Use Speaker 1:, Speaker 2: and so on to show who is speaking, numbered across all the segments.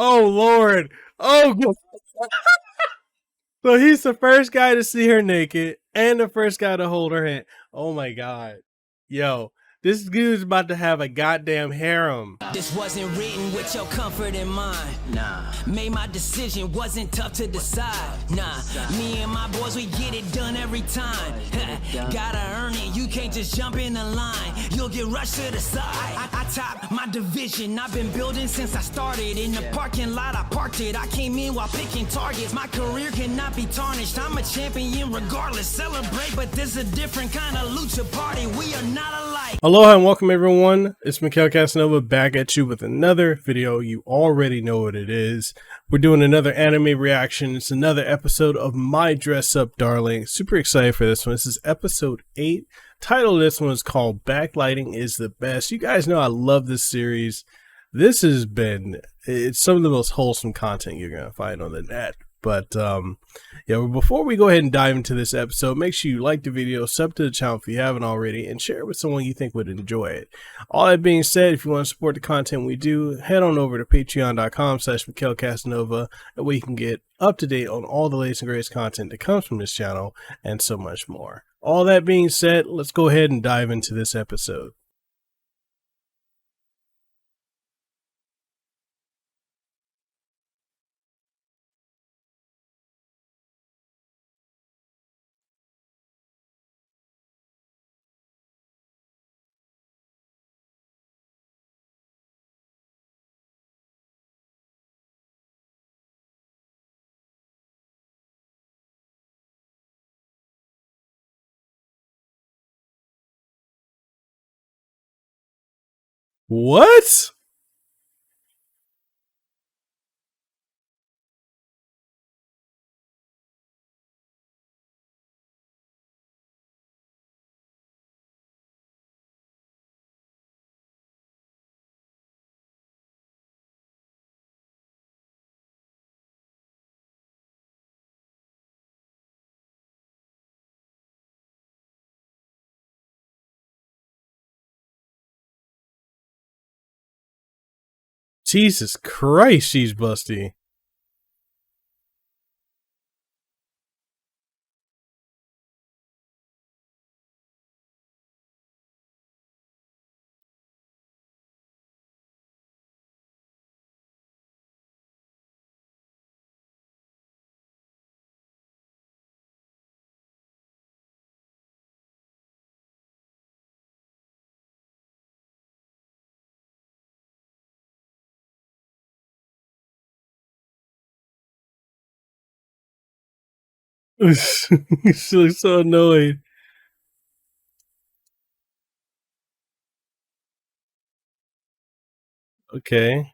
Speaker 1: Oh Lord. Oh God. So he's the first guy to see her naked and the first guy to hold her hand. Oh my God. Yo, this dude's about to have a goddamn harem.
Speaker 2: This wasn't written with your comfort in mind. Nah. Made my decision, wasn't tough to decide. Nah. Me and my boys, we get it done every time. Gotta earn it, you can't just jump in the line. You'll get rushed to the side. I top my division, I've been building since I started. In the parking lot, I parked it. I came in while picking targets. My career cannot be tarnished. I'm a champion regardless. Celebrate, but this is a different kind of lucha party. We are not alike.
Speaker 1: Aloha and welcome everyone. It's Mikhail Casanova back at you with another video. You already know what it is. We're doing another anime reaction. It's another episode of My Dress Up Darling. Super excited for this one. This is episode 8. Title of this one is called Backlighting is the Best. You guys know I love this series. It's some of the most wholesome content you're gonna find on the net. But yeah, before we go ahead and dive into this episode, make sure you like the video, sub to the channel if you haven't already, and share it with someone you think would enjoy it. All that being said, if you want to support the content we do, head on over to patreon.com/MikhailCasanova, where you can get up to date on all the latest and greatest content that comes from this channel, and so much more. All that being said, let's go ahead and dive into this episode. What? Jesus Christ, she's busty. She looks so annoyed. Okay.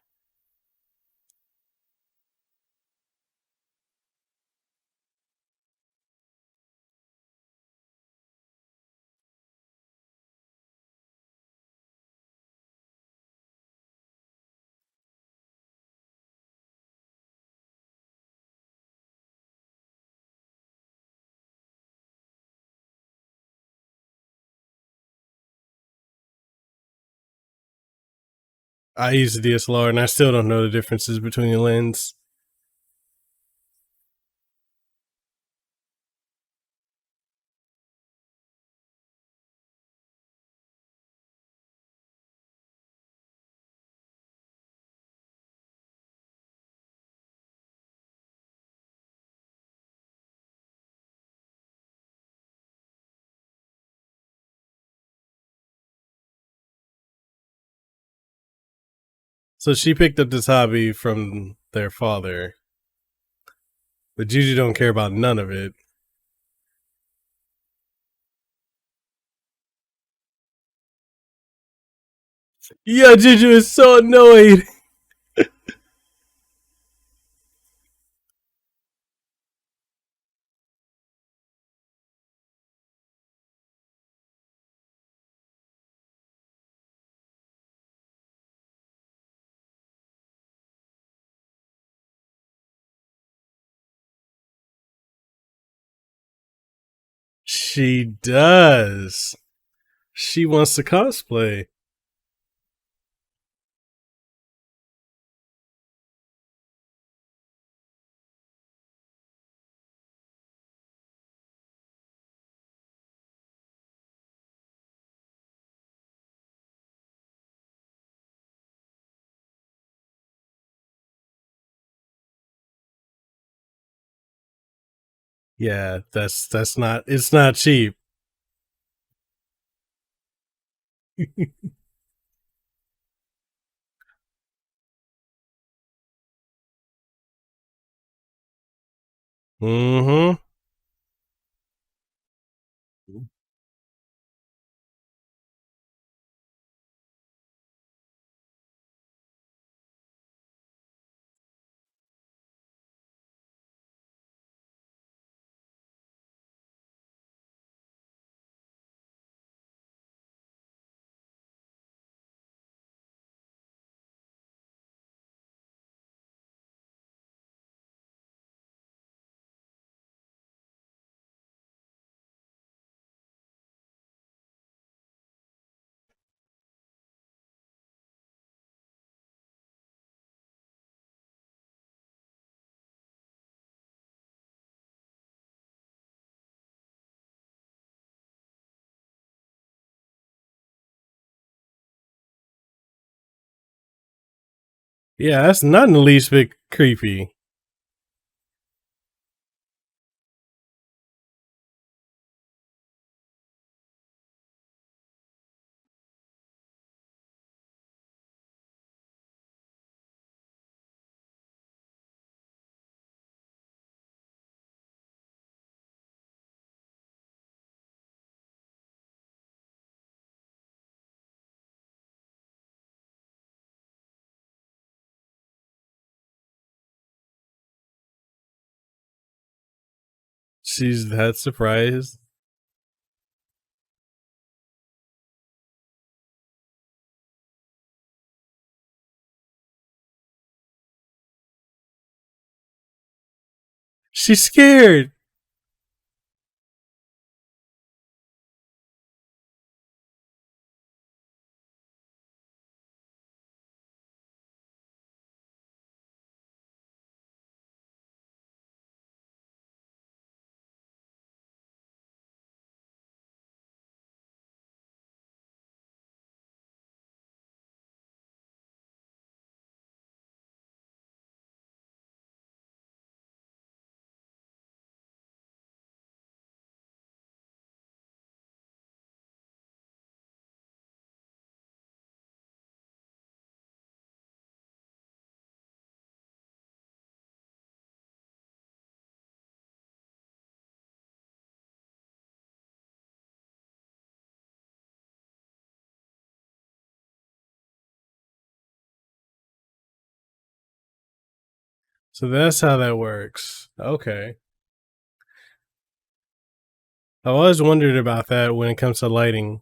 Speaker 1: I use the DSLR and I still don't know the differences between the lens. So she picked up this hobby from their father, but Juju don't care about none of it. Yeah, Juju is so annoyed. She does. She wants to cosplay. Yeah, that's not it's not cheap. Mm-hmm. Yeah, that's not in the least bit creepy. She's that surprised. She's scared. So that's how that works. Okay. I always wondered about that when it comes to lighting.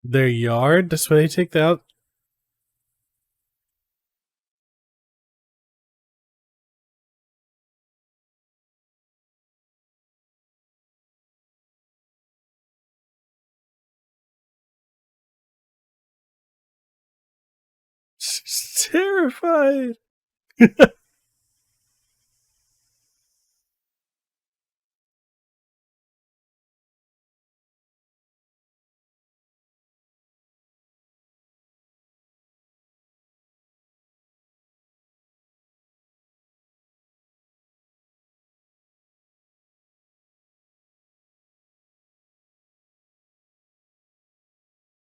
Speaker 1: Their yard? That's where they take that out? She's terrified.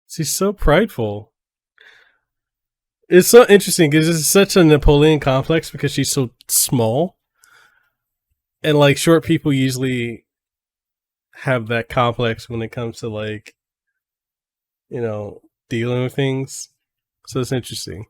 Speaker 1: She's so prideful. It's so interesting because it's such a Napoleon complex because she's so small. And like short people usually have that complex when it comes to like, you know, dealing with things. So it's interesting.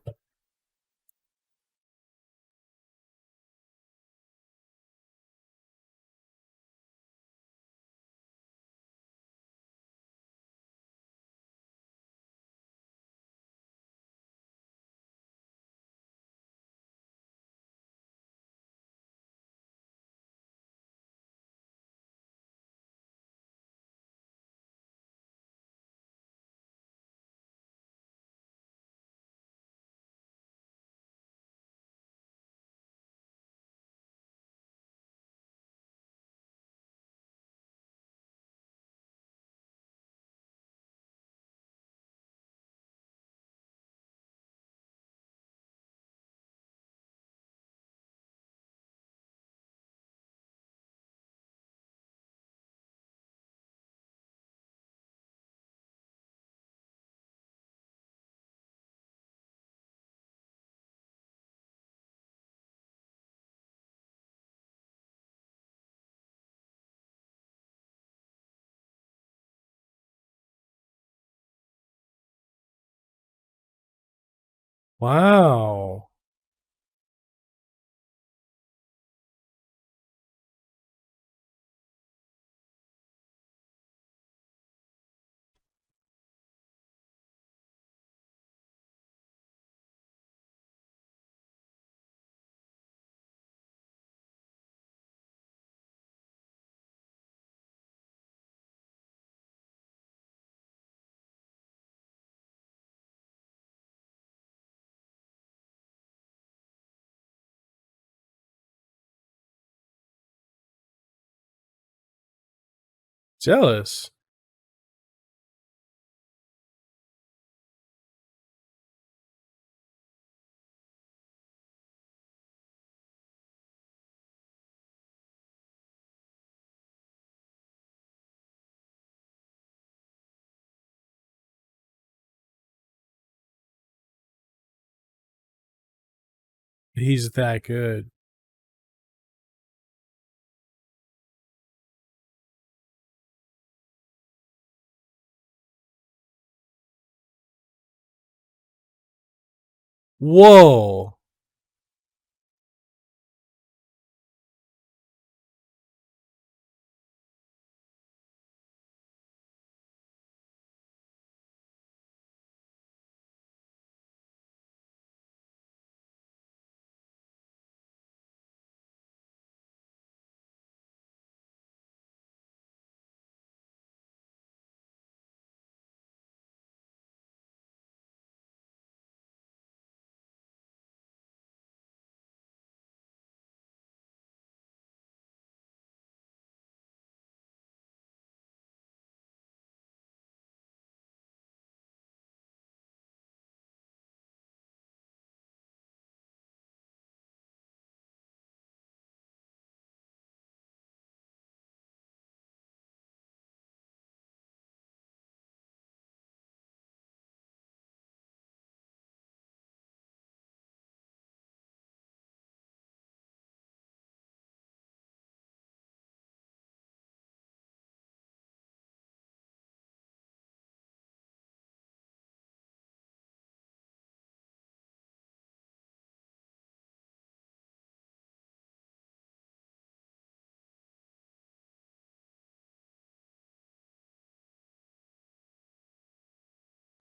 Speaker 1: Wow. Jealous. He's that good. Whoa.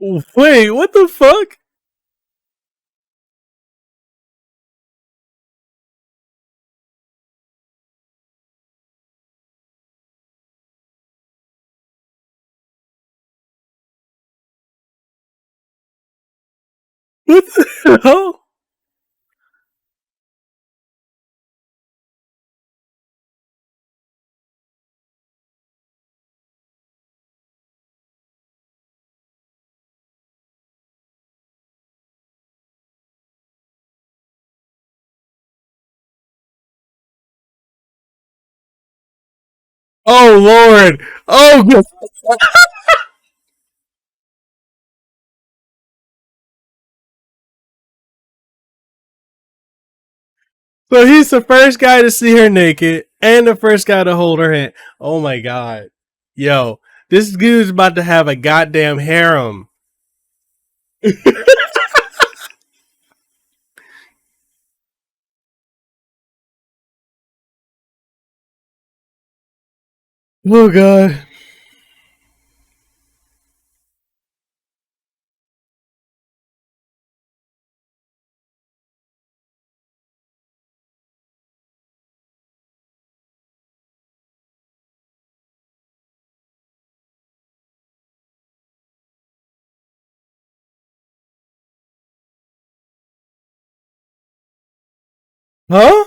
Speaker 1: Wait, what the fuck? What the hell? Oh Lord. Oh God. So he's the first guy to see her naked and the first guy to hold her hand. Oh my God. Yo, this dude's about to have a goddamn harem. Oh God. Huh?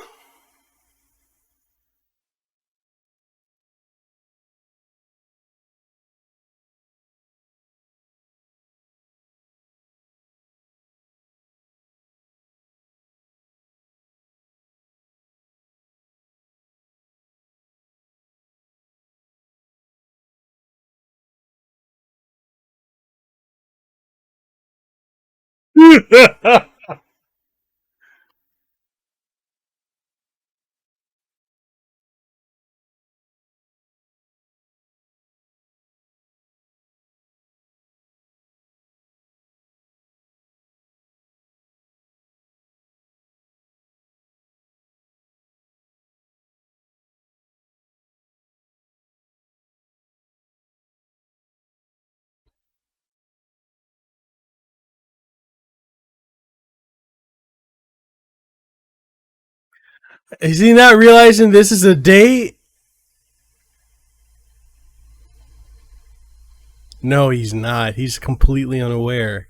Speaker 1: Is he not realizing this is a date? No, he's not. He's completely unaware.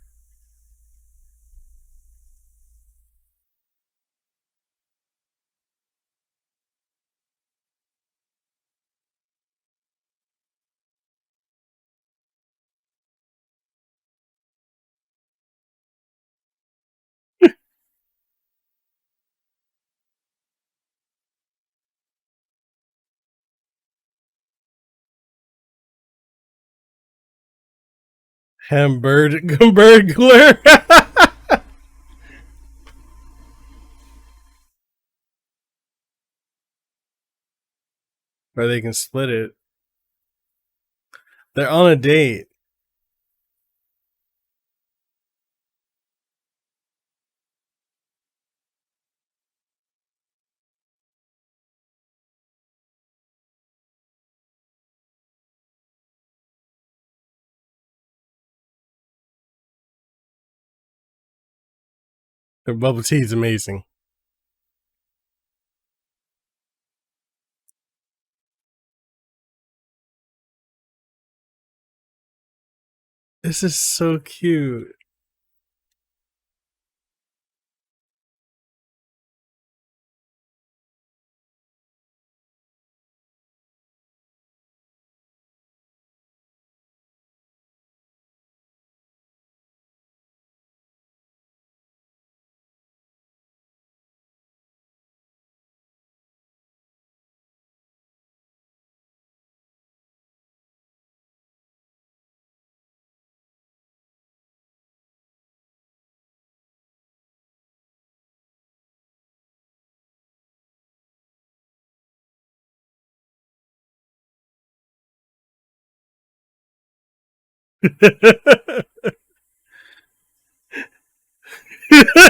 Speaker 1: Hamburglar. Or they can split it. They're on a date. Their bubble tea is amazing. This is so cute.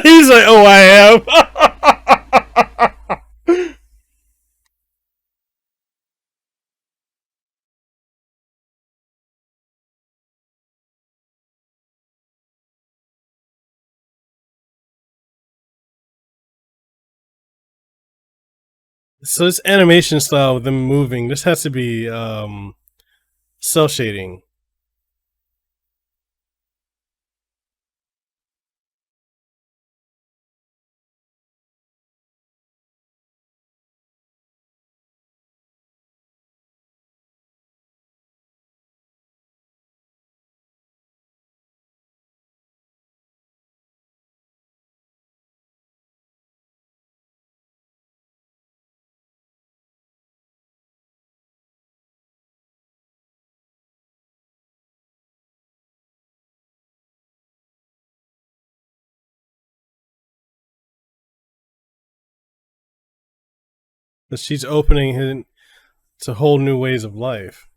Speaker 1: He's like, oh, I am. So this animation style with them moving, this has to be cell shading. But she's opening him to whole new ways of life.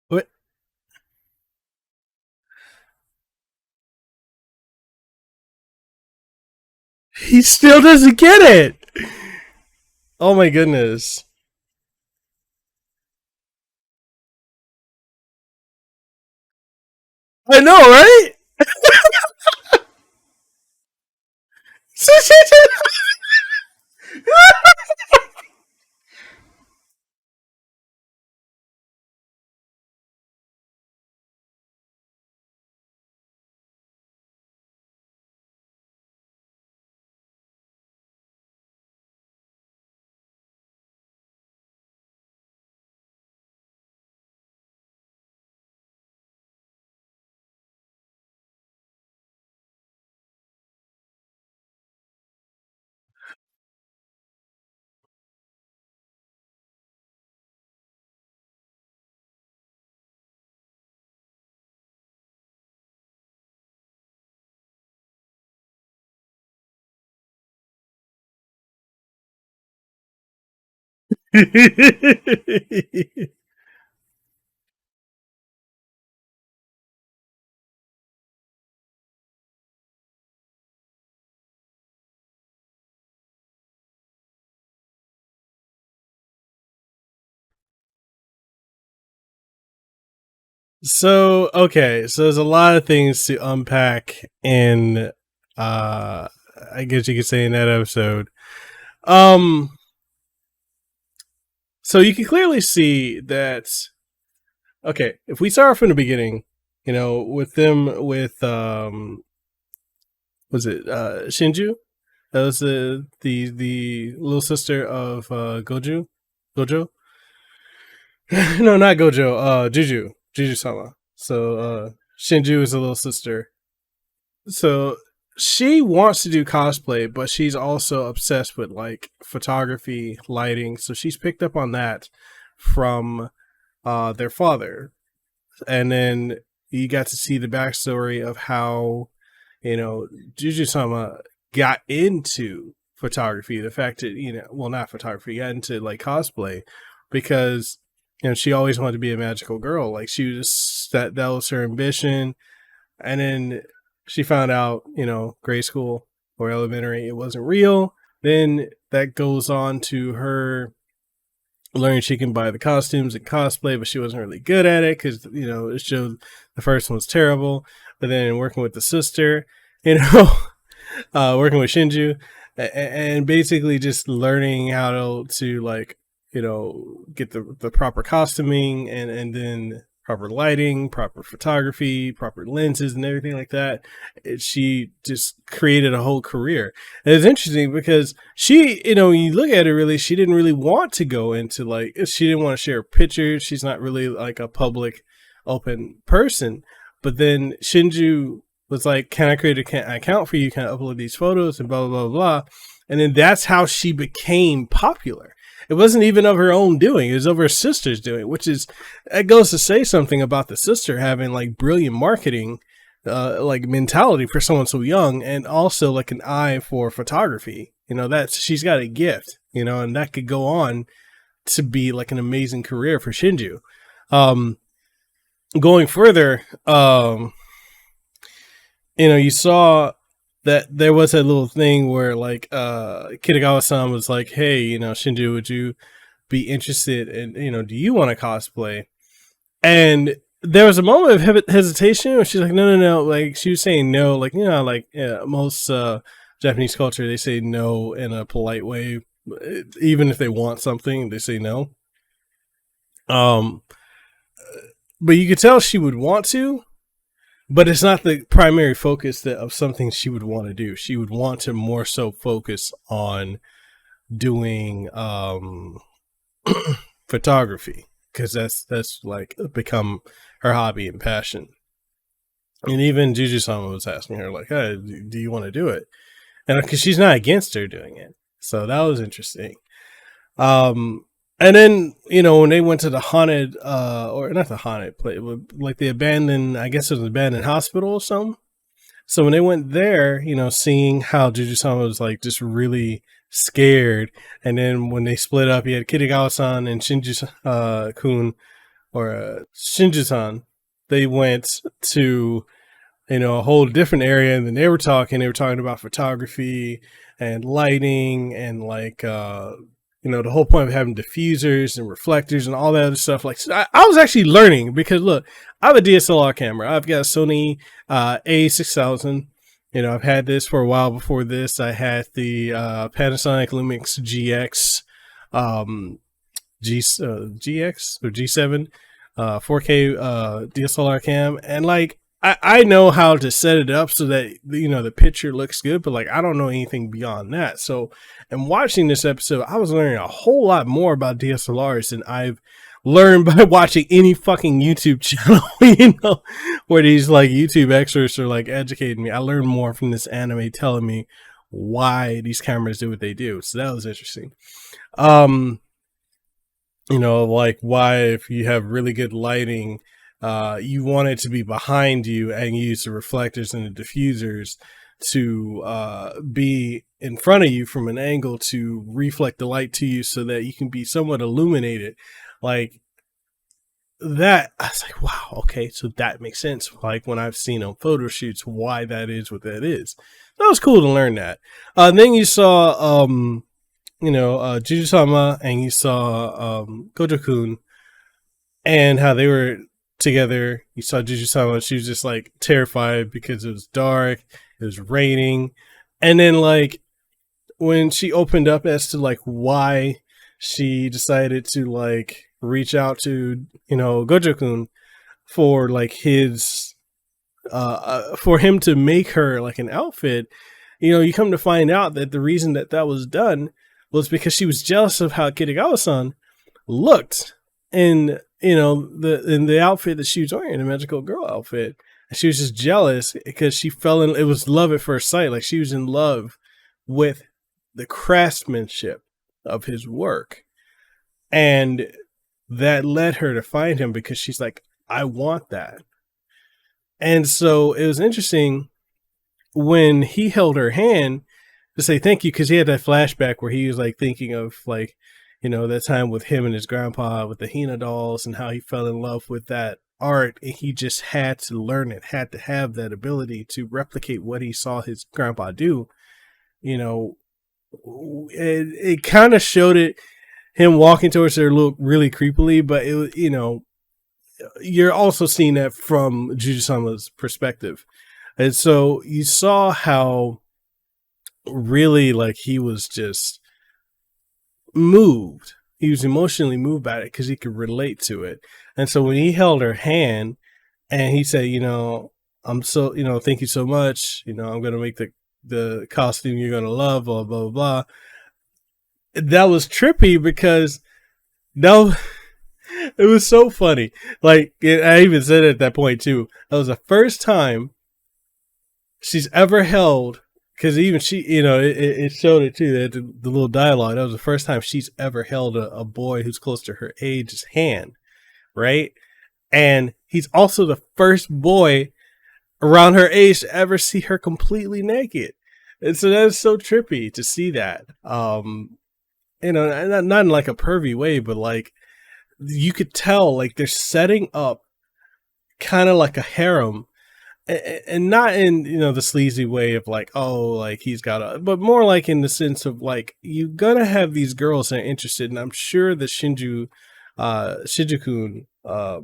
Speaker 1: What? He still doesn't get it. Oh my goodness. I know, right? So okay, so there's a lot of things to unpack in uh I guess you could say in that episode. Um so you can clearly see that okay, if we start from the beginning, you know, with them with was it Shinju? That was the little sister of Gojo? No, not Gojo, Juju Sama. So Shinju is a little sister. So she wants to do cosplay, but she's also obsessed with like photography, lighting. So she's picked up on that from their father. And then you got to see the backstory of how, you know, Juju Sama got into photography. The fact that, you know, well, not photography, got into like cosplay because, you know, she always wanted to be a magical girl. Like she was, that was her ambition. And then she found out, you know, grade school or elementary, it wasn't real. Then that goes on to her learning she can buy the costumes and cosplay, but she wasn't really good at it because, you know, it showed the first one was terrible. But then working with the sister, you know, working with Shinju, and basically just learning how to like, you know, get the proper costuming and then proper lighting, proper photography, proper lenses and everything like that. She just created a whole career. And it's interesting because she, you know, when you look at it really, she didn't really want to go into like, she didn't want to share pictures. She's not really like a public open person. But then Shinju was like, can I create an account for you? Can I upload these photos and blah, blah, blah, blah. And then that's how she became popular. It wasn't even of her own doing. It was of her sister's doing, which is, it goes to say something about the sister having like brilliant marketing, like mentality for someone so young, and also like an eye for photography. You know, that's, she's got a gift, you know, and that could go on to be like an amazing career for Shinju. Going further, you know, you saw that there was a little thing where like Kitagawa-san was like, hey, you know, Shinju, would you be interested in, you know, do you want to cosplay? And there was a moment of hesitation where she's like, no, no, no. Like she was saying no, like, you know, like most Japanese culture, they say no in a polite way. Even if they want something, they say no. But you could tell she would want to, but it's not the primary focus of something she would want to do. She would want to more so focus on doing photography because that's like become her hobby and passion. And even Juju-sama was asking her like, hey, do you want to do it? And because she's not against her doing it. So that was interesting. And then, you know, when they went to the haunted, or not the haunted place, like the abandoned, I guess it was an abandoned hospital or something. So when they went there, you know, seeing how Juju-sama was like just really scared. And then when they split up, you had Kitagawa-san and Shinju-kun, or Shinju-san. They went to, you know, a whole different area. And then they were talking about photography and lighting and like, you know, the whole point of having diffusers and reflectors and all that other stuff. Like, I was actually learning because look, I have a DSLR camera. I've got a Sony A6000. You know, I've had this for a while. Before this, I had the Panasonic Lumix GX, GX or G7, 4K DSLR cam, and like I know how to set it up so that, you know, the picture looks good, but like I don't know anything beyond that. So, and watching this episode, I was learning a whole lot more about DSLRs than I've learned by watching any fucking YouTube channel, you know, where these like YouTube experts are like educating me. I learned more from this anime telling me why these cameras do what they do. So that was interesting. You know, like why, if you have really good lighting, you want it to be behind you and use the reflectors and the diffusers to be in front of you from an angle to reflect the light to you so that you can be somewhat illuminated. Like that, I was like, wow, okay, so that makes sense. Like when I've seen on photo shoots why that is what that is. That was cool to learn that. Then you saw Juju-sama, and you saw Gojo-kun, and how they were together. You saw Juju-sama, she was just like terrified because it was dark, it was raining. And then like when she opened up as to like why she decided to like reach out to, Gojo-kun for like his for him to make her like an outfit, you come to find out that the reason that that was done was because she was jealous of how Kitagawa-san looked in the outfit that she was wearing, the magical girl outfit. And she was just jealous because she it was love at first sight. Like she was in love with the craftsmanship of his work. And that led her to find him because she's like, I want that. And so it was interesting when he held her hand to say thank you, because he had that flashback where he was like thinking of like, that time with him and his grandpa with the Hina dolls and how he fell in love with that art, and he just had to learn it, had to have that ability to replicate what he saw his grandpa do. It kind of showed it, him walking towards her look really creepily, but it, you're also seeing that from Juju-sama's perspective. And so you saw how really like he was just moved. He was emotionally moved by it because he could relate to it. And so when he held her hand and he said, I'm so, thank you so much. I'm going to make the costume you're going to love, blah, blah, blah. That was trippy because it was so funny. Like I even said it at that point too. That was the first time she's ever held, because even she, it showed it too, that the little dialogue. That was the first time she's ever held a boy who's close to her age's hand, right? And he's also the first boy around her age to ever see her completely naked. And so that is so trippy to see that. Not in like a pervy way, but like you could tell like they're setting up kind of like a harem, and not in the sleazy way of like, oh, like he's got but more like in the sense of like you're gonna have these girls that are interested, and I'm sure that Shinju-kun or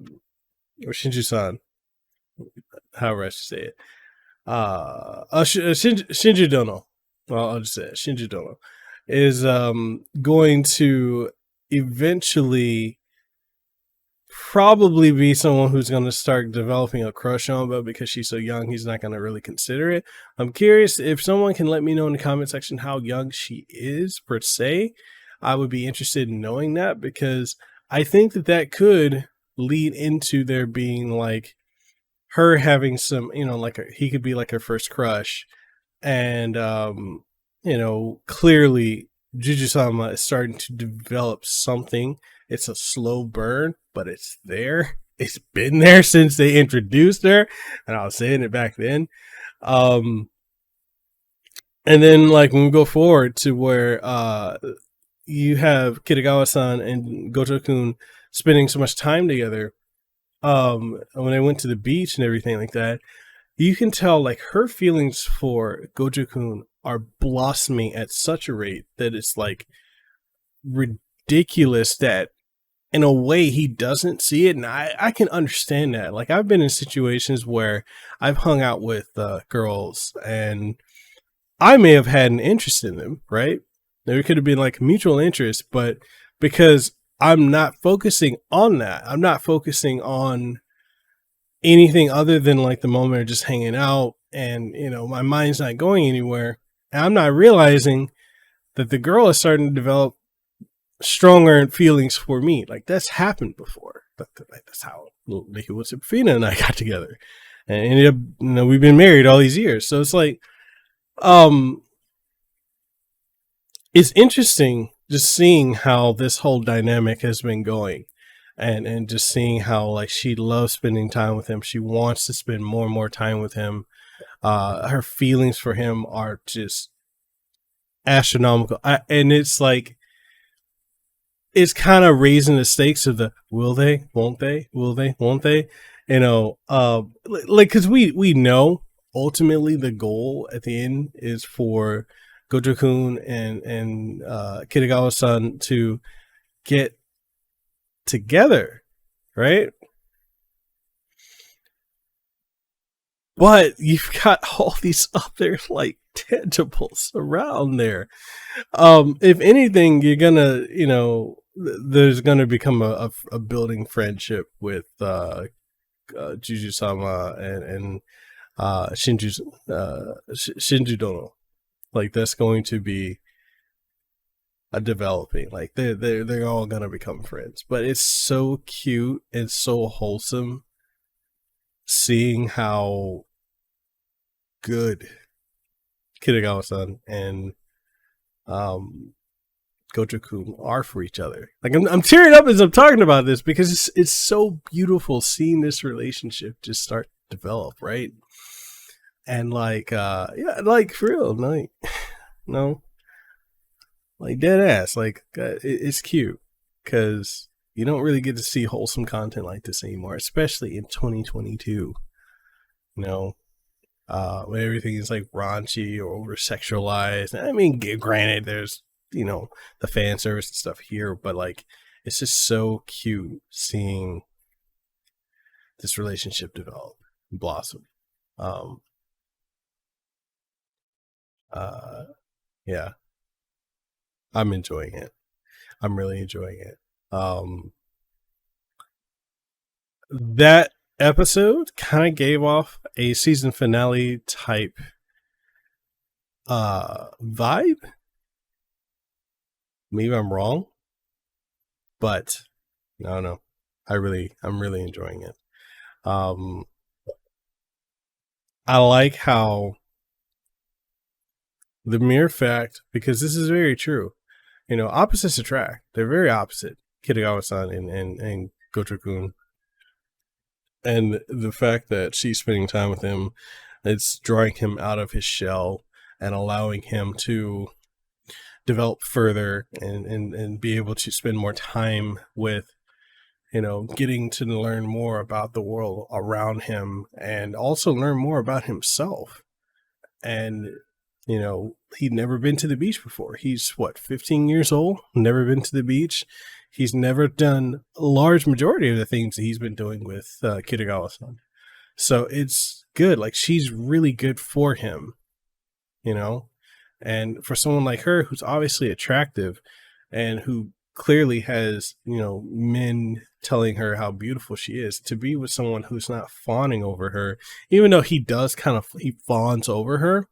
Speaker 1: Shinju-san, however I should say it, Shinju Dono, well, I'll just say it, Shinju Dono is going to eventually probably be someone who's going to start developing a crush on, but because she's so young, he's not going to really consider it. I'm curious if someone can let me know in the comment section how young she is per se. I would be interested in knowing that, because I think that could lead into there being like her having some, like he could be like her first crush. And, clearly Juju-sama is starting to develop something. It's a slow burn, but it's there. It's been there since they introduced her, and I was saying it back then. And then like when we go forward to where you have Kitagawa-san and Gojo-kun spending so much time together, when they went to the beach and everything like that, you can tell like her feelings for Gojo-kun are blossoming at such a rate that it's like ridiculous that in a way he doesn't see it. And I can understand that. Like I've been in situations where I've hung out with girls and I may have had an interest in them, right? There could have been like mutual interest, but because I'm not focusing on that, I'm not focusing on anything other than like the moment of just hanging out, and my mind's not going anywhere, and I'm not realizing that the girl is starting to develop stronger feelings for me. Like that's happened before. That's how Nikki Fina and I got together, and ended up, we've been married all these years. So it's like, it's interesting just seeing how this whole dynamic has been going. And just seeing how like she loves spending time with him. She wants to spend more and more time with him. Her feelings for him are just astronomical. And it's like, it's kind of raising the stakes of the will they, won't they, will they, won't they, like, because we know ultimately the goal at the end is for Gojo-kun and Kitagawa-san to get together, right? But you've got all these other like tangibles around there. If anything, you're gonna, there's gonna become a building friendship with Juju-sama and Shinju Dono. Like, that's going to be a developing. Like, they're all gonna become friends. But it's so cute and so wholesome seeing how good Kitagawa-san and Gojo-kun are for each other. Like, I'm tearing up as I'm talking about this because it's so beautiful seeing this relationship just start to develop, right? And like, yeah, like for real, like, no, like dead ass, like it's cute because you don't really get to see wholesome content like this anymore, especially in 2022. When everything is like raunchy or over sexualized. I mean, granted, there's the fan service and stuff here, but like, it's just so cute seeing this relationship develop and blossom. Yeah, I'm enjoying it. I'm really enjoying it. That episode kind of gave off a season finale type vibe. Maybe I'm wrong, but I don't know. I'm really enjoying it. I like how the mere fact, because this is very true, opposites attract. They're very opposite, Kitagawa-san and Gojo-kun. And the fact that she's spending time with him, it's drawing him out of his shell and allowing him to develop further and be able to spend more time with, getting to learn more about the world around him and also learn more about himself. And, he'd never been to the beach before. He's 15 years old, never been to the beach. He's never done a large majority of the things that he's been doing with Kitagawa-san. So it's good. Like, she's really good for him, and for someone like her, who's obviously attractive and who clearly has, men telling her how beautiful she is, to be with someone who's not fawning over her, even though he does he fawns over her.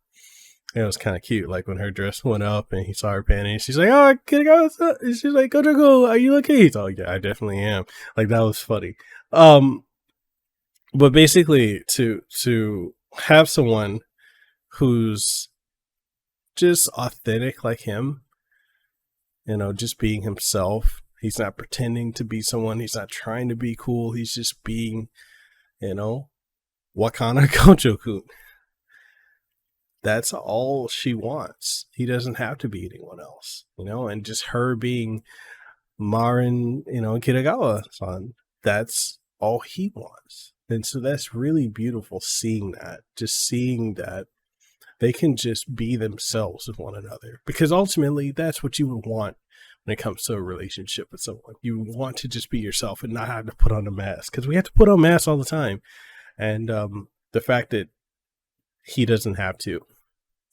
Speaker 1: It was kind of cute. Like, when her dress went up and he saw her panties, she's like, "Oh, she's like, Gojo-kun, are you okay?" He's like, "Yeah, I definitely am." Like, that was funny. But basically, to have someone who's just authentic like him, just being himself. He's not pretending to be someone. He's not trying to be cool. He's just being, wakana Gojo-kun. That's all she wants. He doesn't have to be anyone else, and just her being Marin, Kitagawa-san, that's all he wants. And so that's really beautiful seeing that, just seeing that they can just be themselves with one another, because ultimately that's what you would want when it comes to a relationship with someone. You want to just be yourself and not have to put on a mask, because we have to put on masks all the time. And the fact that he doesn't have to,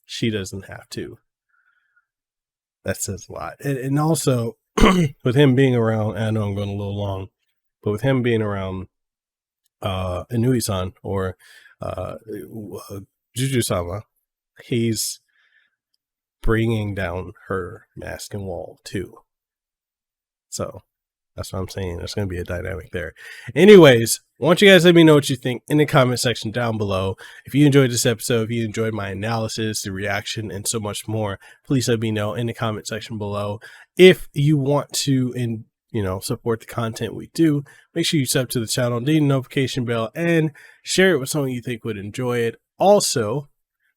Speaker 1: she doesn't have to, that says a lot. And also with him being around, I know I'm going a little long, but with him being around Inui-san or Juju-sama, he's bringing down her mask and wall too. So that's what I'm saying. There's going to be a dynamic there. Anyways, I want you guys to let me know what you think in the comment section down below. If you enjoyed this episode, if you enjoyed my analysis, the reaction, and so much more, please let me know in the comment section below. If you want to, support the content we do, make sure you sub to the channel, ding the notification bell, and share it with someone you think would enjoy it. Also,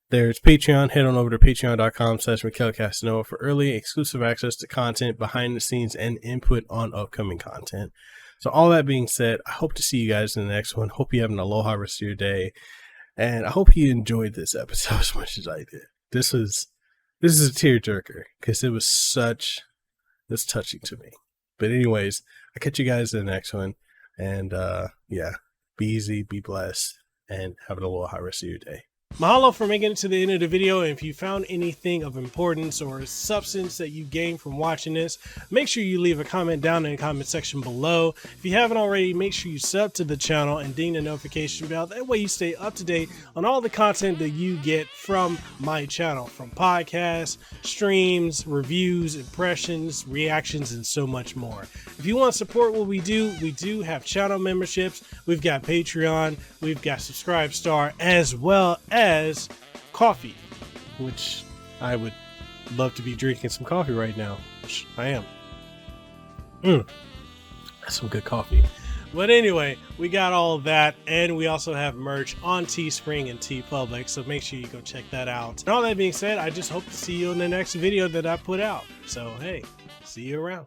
Speaker 1: there's Patreon. Head on over to patreon.com/MikhailCasanova for early exclusive access to content, behind the scenes, and input on upcoming content. So all that being said, I hope to see you guys in the next one. Hope you have an aloha rest of your day. And I hope you enjoyed this episode as much as I did. This is a tearjerker because it was touching to me. But anyways, I'll catch you guys in the next one. And yeah, be easy, be blessed, and have an aloha rest of your day. Mahalo for making it to the end of the video. And if you found anything of importance or substance that you gained from watching this, make sure you leave a comment down in the comment section below. If you haven't already, make sure you sub to the channel and ding the notification bell. That way you stay up to date on all the content that you get from my channel, from podcasts, streams, reviews, impressions, reactions, and so much more. If you want to support what we do have channel memberships. We've got Patreon, we've got Subscribe Star, as well as coffee, which I would love to be drinking some coffee right now, which I am. That's some good coffee. But anyway, we got all of that, and we also have merch on Teespring and TeePublic, so make sure you go check that out. And all that being said, I just hope to see you in the next video that I put out. So hey, see you around.